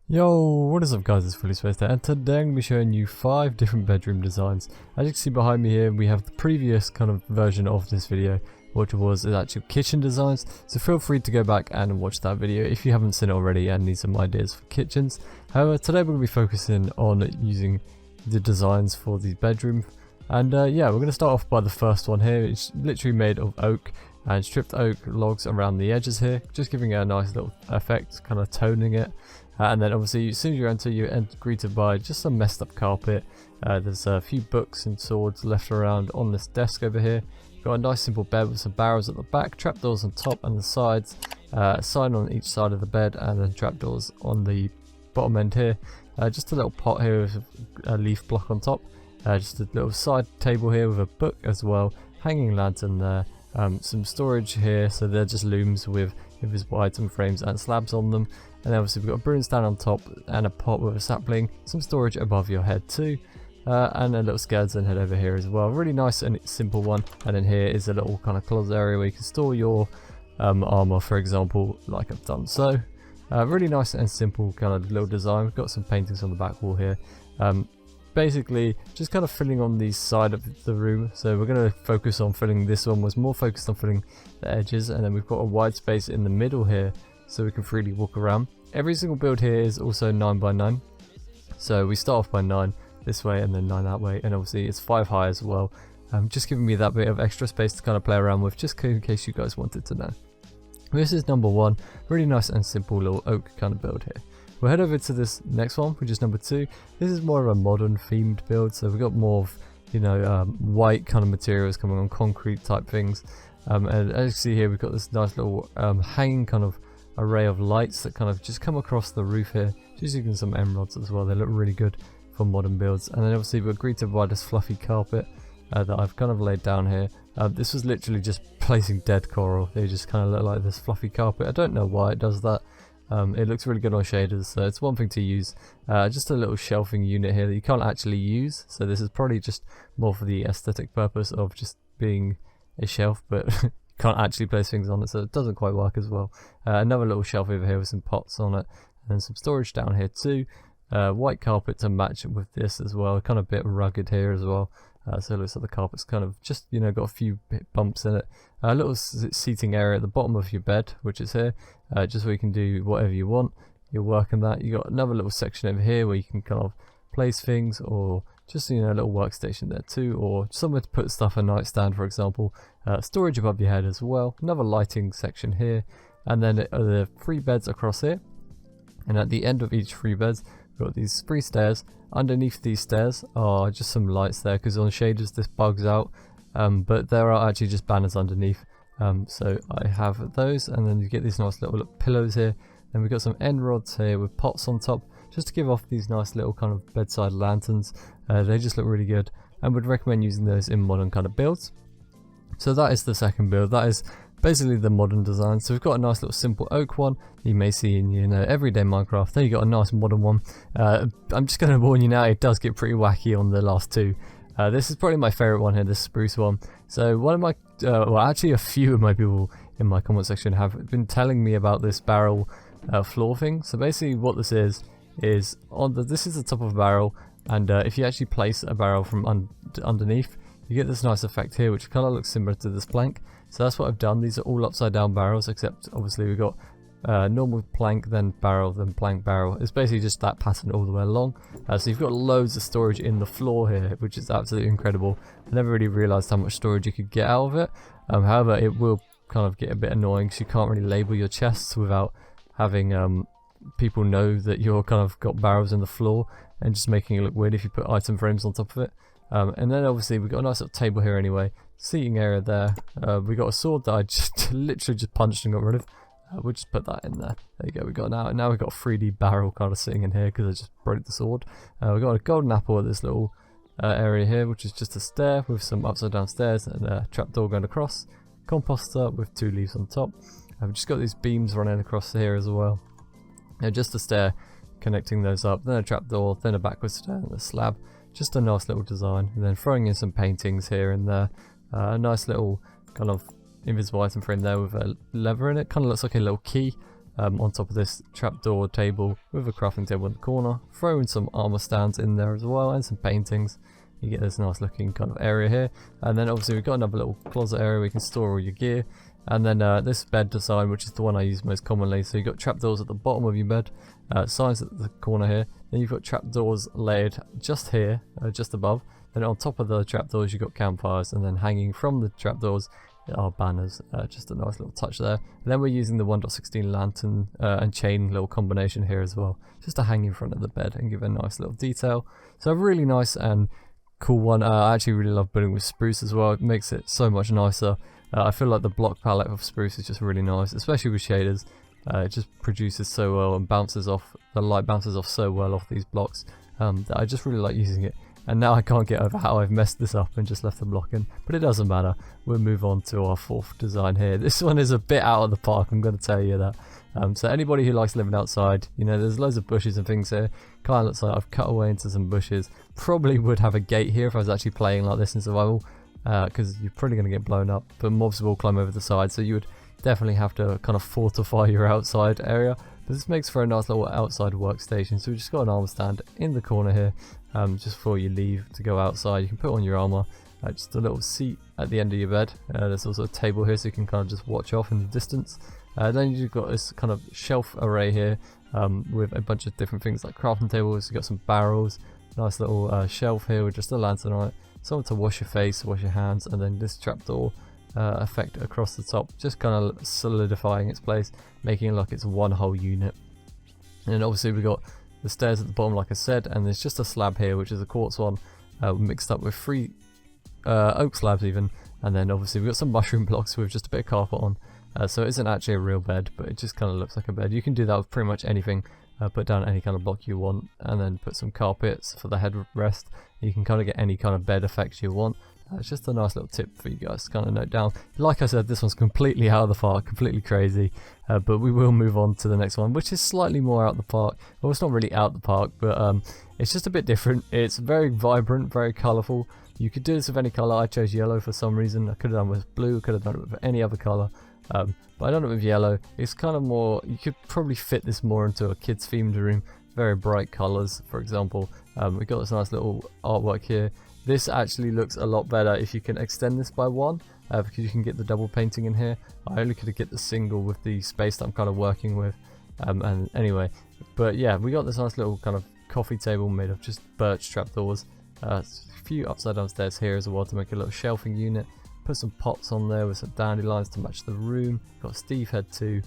Yo, what is up guys, it's Fullyspaced here, and today I'm going to be showing you 5 different bedroom designs. As you can see behind me here, we have the previous kind of version of this video, which was the actual kitchen designs, so feel free to go back and watch that video if you haven't seen it already and need some ideas for kitchens. However, today we're going to be focusing on using the designs for the bedroom, and yeah, we're going to start off by the first one here. It's literally made of oak and stripped oak logs around the edges here, just giving it a nice little effect, kind of toning it. And then obviously as soon as you enter, you're greeted by just some messed up carpet. There's a few books and swords left around on this desk over here. Got a nice simple bed with some barrels at the back, trapdoors on top and the sides, a sign on each side of the bed, and then trapdoors on the bottom end here. Just a little pot here with a leaf block on top. Just a little side table here with a book as well, hanging lantern there. Some storage here, so they're just looms with invisible item frames and slabs on them. And then obviously we've got a broom stand on top and a pot with a sapling, some storage above your head too, and a little skeleton head over here as well. Really nice and simple one. And then here is a little kind of closet area where you can store your armor, for example, like I've done so. Really nice and simple kind of little design. We've got some paintings on the back wall here. Basically just kind of filling on the side of the room, so we're going to focus on filling. This one was more focused on filling the edges, and then we've got a wide space in the middle here so we can freely walk around. Every single build here is also 9 by 9, so we start off by 9 this way and then 9 that way, and obviously it's 5 high as well, just giving me that bit of extra space to kind of play around with, just in case you guys wanted to know. This is number 1, really nice and simple little oak kind of build here. We'll head over to this next one, which is number 2. This is more of a modern themed build, so we've got more of, you know, white kind of materials coming on, concrete type things. And as you can see here, we've got this nice little hanging kind of array of lights that kind of just come across the roof here, just using some emeralds as well. They look really good for modern builds. And then obviously we're greeted by this fluffy carpet that I've kind of laid down here. This was literally just placing dead coral. They just kind of look like this fluffy carpet. I don't know why it does that. It looks really good on shaders, so it's one thing to use. Just a little shelving unit here that you can't actually use, so this is probably just more for the aesthetic purpose of just being a shelf, but you can't actually place things on it, so it doesn't quite work as well. Another little shelf over here with some pots on it, and then some storage down here too. White carpet to match with this as well, kind of a bit rugged here as well. So it looks like the carpet's kind of just, you know, got a few bumps in it. A little seating area at the bottom of your bed, which is here, just where you can do whatever you want. You're working that. You got another little section over here where you can kind of place things, or just, you know, a little workstation there too, or somewhere to put stuff, a nightstand for example. Storage above your head as well. Another lighting section here, and then the 3 beds across here. And at the end of each 3 beds, we've got these 3 stairs. Underneath these stairs are just some lights there, because on shaders this bugs out, but there are actually just banners underneath. So I have those, and then you get these nice little pillows here. Then we've got some end rods here with pots on top, just to give off these nice little kind of bedside lanterns. They just look really good, and would recommend using those in modern kind of builds. So that is the second build. That is basically the modern design. So we've got a nice little simple oak one you may see in, you know, everyday Minecraft. Then you got a nice modern one. I'm just going to warn you now, it does get pretty wacky on the last 2. This is probably my favorite one here, this spruce one. So one of my, well actually a few of my people in my comment section have been telling me about this barrel floor thing. So basically what this is on this is the top of a barrel, and if you actually place a barrel from underneath, you get this nice effect here, which kind of looks similar to this plank. So that's what I've done. These are all upside down barrels, except obviously we've got normal plank, then barrel, then plank, barrel. It's basically just that pattern all the way along. So you've got loads of storage in the floor here, which is absolutely incredible. I never really realised how much storage you could get out of it. However, it will kind of get a bit annoying, because you can't really label your chests without having people know that you're kind of got barrels in the floor, and just making it look weird if you put item frames on top of it. And then obviously we've got a nice little table here anyway, seating area there. We got a sword that I just literally just punched and got rid of. We'll just put that in there. There you go. We got now we've got a 3D barrel kind of sitting in here because I just broke the sword. We've got a golden apple at this little area here, which is just a stair with some upside down stairs and a trapdoor going across. Composter with 2 leaves on top. We've just got these beams running across here as well. Just a stair connecting those up, then a trapdoor, then a backwards stair and a slab. Just a nice little design, and then throwing in some paintings here and there. A nice little kind of invisible item frame there with a lever in it. Kind of looks like a little key. on top of this trapdoor table with a crafting table in the corner, throw in some armor stands in there as well and some paintings. You get this nice looking kind of area here, and then obviously we've got another little closet area where you can store all your gear, and then this bed design, which is the one I use most commonly. So you've got trapdoors at the bottom of your bed, signs at the corner here, then you've got trapdoors layered just here, just above, then on top of the trapdoors you've got campfires, and then hanging from the trapdoors are banners. Just a nice little touch there. And then we're using the 1.16 lantern and chain little combination here as well, just to hang in front of the bed and give a nice little detail. So a really nice and cool one. I actually really love building with spruce as well. It makes it so much nicer. I feel like the block palette of spruce is just really nice, especially with shaders. It just produces so well and bounces off, the light bounces off so well off these blocks, that I just really like using it. And now I can't get over how I've messed this up and just left the block in, but it doesn't matter. We'll move on to our fourth design here. This one is a bit out of the park, I'm going to tell you that. So anybody who likes living outside, you know, there's loads of bushes and things here. Kind of looks like I've cut away into some bushes. Probably would have a gate here if I was actually playing like this in survival, because you're probably going to get blown up, but mobs will climb over the side, so you would definitely have to kind of fortify your outside area. But this makes for a nice little outside workstation. So we just got an armor stand in the corner here, just before you leave to go outside. You can put on your armor, just a little seat at the end of your bed. There's also a table here so you can kind of just watch off in the distance. Then you've got this kind of shelf array here, with a bunch of different things like crafting tables. You've got some barrels, nice little shelf here with just a lantern on it, something to wash your face, wash your hands, and then this trapdoor effect across the top, just kind of solidifying its place, making it like it's one whole unit. And then obviously we've got the stairs at the bottom, like I said, and there's just a slab here, which is a quartz one, mixed up with 3 oak slabs even, and then obviously we've got some mushroom blocks with just a bit of carpet on. So it isn't actually a real bed, but it just kind of looks like a bed. You can do that with pretty much anything. Put down any kind of block you want, and then put some carpets for the headrest. You can kind of get any kind of bed effect you want. It's just a nice little tip for you guys to kind of note down. Like I said, this one's completely out of the park, completely crazy, but we will move on to the next one, which is slightly more out of the park. Well, it's not really out of the park, but it's just a bit different. It's very vibrant, very colourful. You could do this with any colour. I chose yellow for some reason. I could have done it with blue, could have done it with any other colour. But I done it with yellow. It's kind of more, you could probably fit this more into a kids themed room. Very bright colours, for example. We've got this nice little artwork here. This actually looks a lot better if you can extend this by 1, because you can get the double painting in here. I only could get the single with the space that I'm kind of working with. And anyway, but yeah, we got this nice little kind of coffee table made of just birch trapdoors. A few upside down stairs here as well to make a little shelving unit. Put some pots on there with some dandelions to match the room. Got Steve head too.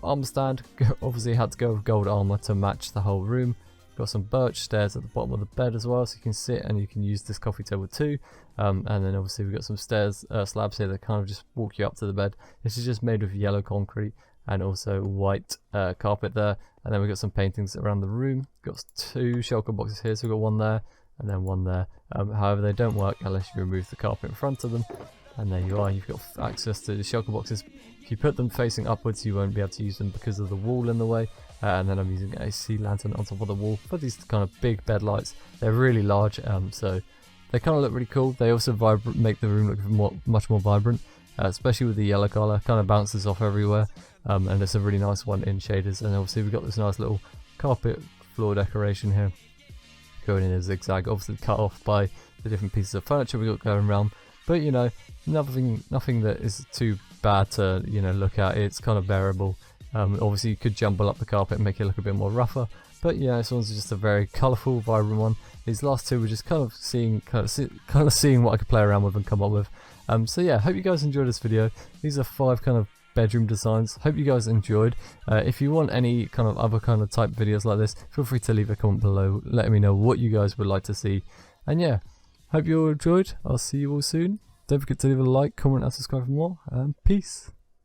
Armor stand, obviously had to go with gold armor to match the whole room. Got some birch stairs at the bottom of the bed as well, so you can sit and you can use this coffee table too. And then obviously we've got some stairs, slabs here that kind of just walk you up to the bed. This is just made with yellow concrete and also white carpet there. And then we've got some paintings around the room. Got 2 shulker boxes here, so we've got one there and then one there. However, they don't work unless you remove the carpet in front of them. And there you are, you've got access to the shulker boxes. If you put them facing upwards, you won't be able to use them because of the wall in the way. And then I'm using a sea lantern on top of the wall for these kind of big bed lights. They're really large, so they kind of look really cool. They also make the room look much more vibrant, especially with the yellow colour. Kind of bounces off everywhere, and it's a really nice one in shaders. And obviously we've got this nice little carpet floor decoration here, going in a zigzag, obviously cut off by the different pieces of furniture we got going around. But you know, nothing that is too bad to look at. It's kind of bearable. Obviously you could jumble up the carpet and make it look a bit more rougher, but yeah, this one's just a very colourful, vibrant one. These last 2 were just kind of seeing what I could play around with and come up with. So yeah, hope you guys enjoyed this video. These are 5 kind of bedroom designs. Hope you guys enjoyed. If you want any kind of other kind of type videos like this, feel free to leave a comment below, letting me know what you guys would like to see. And yeah, hope you all enjoyed. I'll see you all soon. Don't forget to leave a like, comment and subscribe for more, and peace.